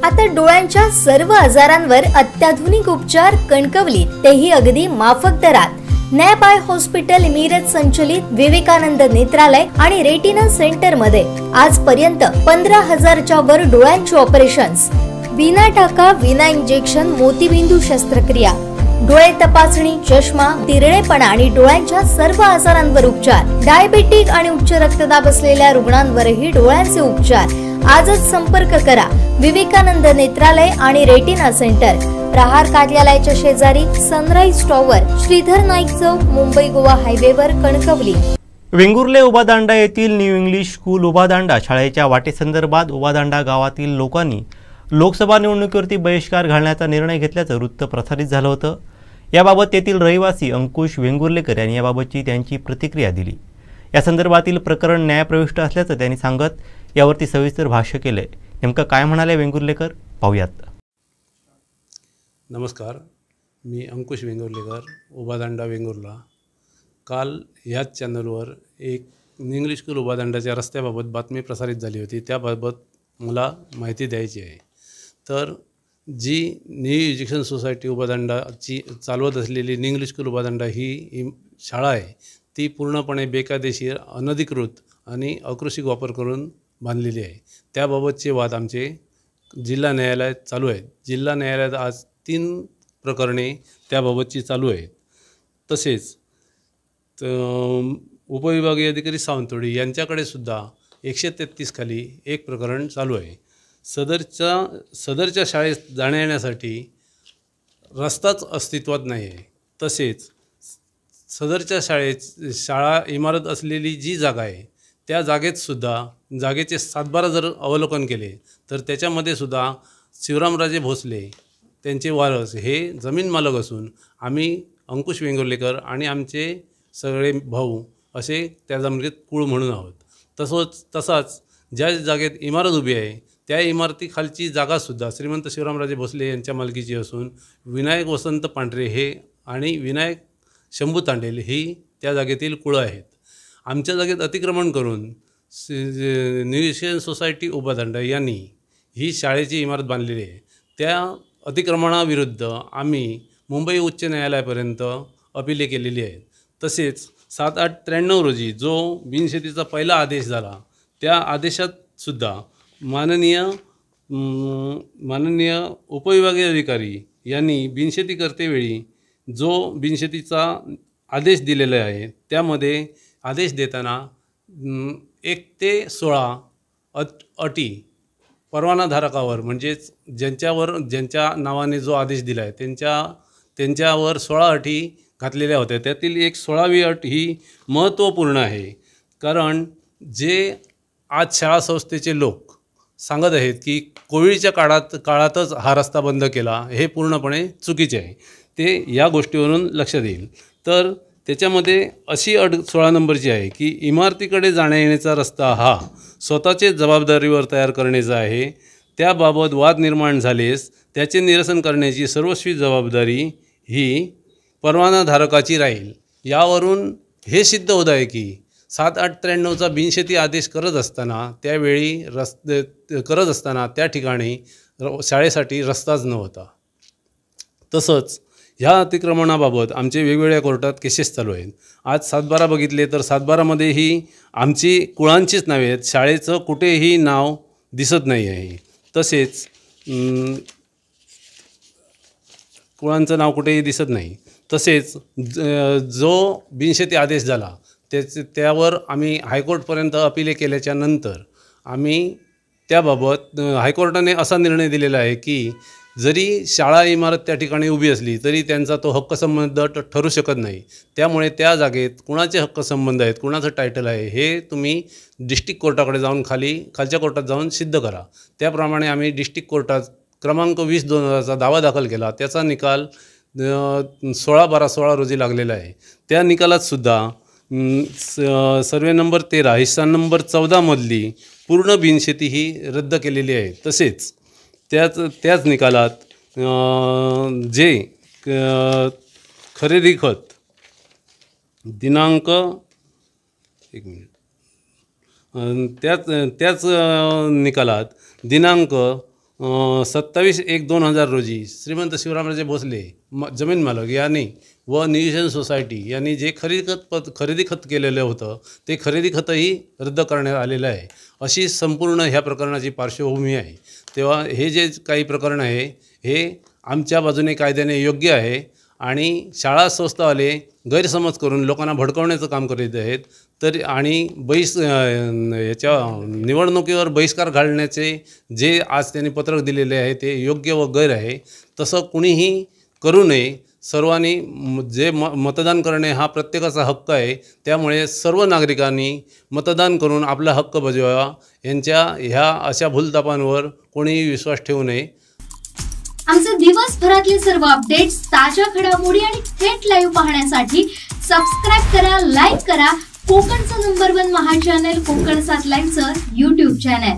आता डोळ्यांच्या सर्व आजारांवर अत्याधुनिक उपचार कणकवलीत, तेही अगदी माफक दरात। नॅप आय हॉस्पिटल मिरज संचलित विवेकानंद नेत्रालय आणि रेटिना सेंटर मध्ये आजपर्यंत 15,000च्या वर डोळ्यांची ऑपरेशन्स, विना टाका विना इंजेक्शन मोतीबिंदू शस्त्रक्रिया, डोळे तपासणी, चष्मा, तिरळेपणा आणि डोळ्यांच्या सर्व आजारांवर उपचार, डायबिटिक आणि उच्च रक्तदाब असलेल्या रुग्णांवरही डोळ्यांचे उपचार। आजच संपर्क करा विवेकानंद नेत्रालय आणि रेटिना सेंटर, प्रहार कार्यालयाच्या शेजारी, सनराइज टॉवर, श्रीधर नाईक चौक, मुंबई गोवा हायवेवर, कणकवली। वेंगुर्ले उभादांडा येथील न्यू इंग्लिश स्कूल उभादांडा शाळेच्या वाटेसंदर्भात उभादांडा गावातील लोकांनी लोकसभा निवडणुकीवरती बहिष्कार घालण्याचा निर्णय घेतल्याचं वृत्त प्रसारित झालं होतं। याबाबत तेथील रहिवासी अंकुश वेंगुर्लेकर यांनी याबाबतची त्यांची प्रतिक्रिया दिली। या संदर्भातील प्रकरण न्यायप्रविष्ट असल्याचं त्यांनी सांगत यावरती सविस्तर भाष्य केले। नेमकं काय म्हणाले वेंगुर्लेकर पाहूयात। नमस्कार, मी अंकुश वेंगुर्लेकर, उभादांडा वेंगुर्ला। काल ह्याच चॅनलवर एक इंग्लिश स्कूल उभादांडाच्या रस्त्याबाबत बातमी प्रसारित झाली होती। त्याबाबत मला माहिती द्यायची आहे। तर जी न्यू एज्युकेशन सोसायटी उभादांडाची चालवत असलेली इंग्लिश स्कूल उभादांडा ही शाळा आहे, ती पूर्णपणे बेकायदेशीर, अनधिकृत आणि अकृषिक वापर करून बांधलेली आहे। त्याबाबतचे वाद आमचे जिल्हा न्यायालयात चालू आहेत। जिल्हा न्यायालयात आज 3 प्रकरणे त्याबाबतची चालू आहेत। तसेच उपविभागीय अधिकारी सावंतवाडी यांच्याकडे सुद्धा 133 खाली एक प्रकरण चालू आहे। सदरच्या शाळेत जाण्यासाठी रस्ताच अस्तित्वात नाही आहे। तसेच सदरच्या शाळा इमारत असलेली जी जागा आहे त्या जागेचे 7-12 जर अवलोकन केले तर त्याच्यामध्ये सुद्धा शिवरामराजे भोसले त्यांचे वारस हे जमीन मालक असून आम्ही अंकुश वेंगुर्लेकर आणि आमचे सगळे भाऊ असे त्या जमिनीत कुळ म्हणून आहोत। तसाच ज्या जागेत इमारत उभी आहे त्या इमारतीखालची जागासुद्धा श्रीमंत शिवरामराजे भोसले यांच्या मालकीची असून विनायक वसंत पांढरे हे आणि विनायक शंभू तांडेल ही त्या जागेतील कुळं आहेत। आमच्या जागेत अतिक्रमण करून न्यू एज्युकेशन सोसायटी उभादांडा यांनी ही शाळेची इमारत बांधलेली आहे। त्या अतिक्रमणाविरुद्ध आम्ही मुंबई उच्च न्यायालयापर्यंत अपिले केलेली आहेत। तसेच 7/8/93 रोजी जो बिनशेतीचा पहिला आदेश झाला त्या आदेशात सुद्धा माननीय उपविभागीय अधिकारी यांनी बिनशेती करतेवेळी जो बिनशेतीचा आदेश दिलेला आहे त्यामध्ये आदेश देताना 1 ते 16 अटी परवानाधारकावर म्हणजेच ज्यांच्या नावाने जो आदेश दिला आहे त्यांच्यावर 16 अटी घातलेल्या होत्या। त्यातील एक 16वी अट ही महत्त्वपूर्ण आहे, कारण जे आज शाळा संस्थेचे लोक सांगत आहेत की कोविडच्या काळातच हा रस्ता बंद केला, हे पूर्णपणे चुकीचे आहे। ते या गोष्टीवरून लक्षात येईल। तर त्याच्यामध्ये अशी अट 16 नंबरची आहे की इमारतीकडे जाण्या येण्याचा रस्ता हा स्वतःचे जबाबदारीवर तयार करण्याचा आहे। त्याबाबत वाद निर्माण झालेस त्याचे निरसन करण्याची सर्वस्वी जबाबदारी ही परवानाधारकाची राहील। यावरून हे सिद्ध होत आहे की 7/8/93चा बिनशेती आदेश करत असताना त्या ठिकाणी शाळेसाठी रस्ताच नव्हता। तसंच ह्या अतिक्रमणाबाबत आमचे वेगवेगळ्या कोर्टात केसेस चालू आहेत। आज 7/12 बघितले तर 7/12मध्येही आमची कुळांचीच नावे आहेत, शाळेचं कुठेही नाव दिसत नाही आहे। तसेच कुळांचं नाव कुठेही दिसत नाही। तसेच जो बिनशेती आदेश झाला त्यावर आम्ही हायकोर्टपर्यंत अपिले केल्याच्या नंतर आम्ही त्याबाबत हायकोर्टाने असा निर्णय दिलेला आहे की जरी शाळा इमारत त्या ठिकाणी उभी असली तरी त्यांचा तो हक्कसंबंध ठरू शकत नाही। त्यामुळे त्या जागेत कुणाचे हक्कसंबंध आहेत, कुणाचं टायटल आहे हे तुम्ही डिस्ट्रिक्ट कोर्टाकडे जाऊन खालच्या कोर्टात जाऊन सिद्ध करा। त्याप्रमाणे आम्ही डिस्ट्रिक्ट कोर्टात क्रमांक 20/2000चा दावा दाखल केला। त्याचा निकाल 16/12/16 रोजी लागलेला आहे। त्या निकालात सुद्धा सर्वे नंबर 13 हिस्सा नंबर 14 मधली पूर्ण बिनशेती ही रद्द केलेली आहे। तसेच त्याच निकालात जे खरेदी खत दिनांक त्याच निकालात दिनांक 27/1/2000 रोजी श्रीमंत शिवरामराजे भोसले जमीन मालक यांनी व नियोजन सोसायटी यांनी जे खरेदी खत केलेलं होतं ते खरेदी खतही रद्द करण्यात आलेलं आहे. अशी संपूर्ण ह्या प्रकरणाची पार्श्वभूमी आहे. तेव्हा हे जे काही प्रकरण आहे हे आमच्या बाजूने कायद्याने योग्य आहे आणि शाळा संस्थावाले गैरसमज करून लोकांना भडकवण्याचं काम करीत आहेत. तर आणि याच्या निवडणुकीवर बहिष्कार घालण्याचे जे आज त्यांनी पत्रक दिलेले आहे ते योग्य व गैर आहे. तसं कुणीही करू नये. सर्वांनी जे मतदान करणे हा प्रत्येकाचा हक्क आहे. त्यामुळे सर्व नागरिकांनी मतदान करून आपला हक्क बजावावा. ह्या अशा भूलथापांवर कोणीही विश्वास ठेवू नये. आमचे दिवसभरातले सर्व अपडेट्स, ताज्या घडामोडी आणि थेट लाईव्ह पाहण्यासाठी सबस्क्राईब करा, लाईक करा कोकणचं नंबर 1 महा चॅनल कोकण 7 लाईव्हचं YouTube चॅनल.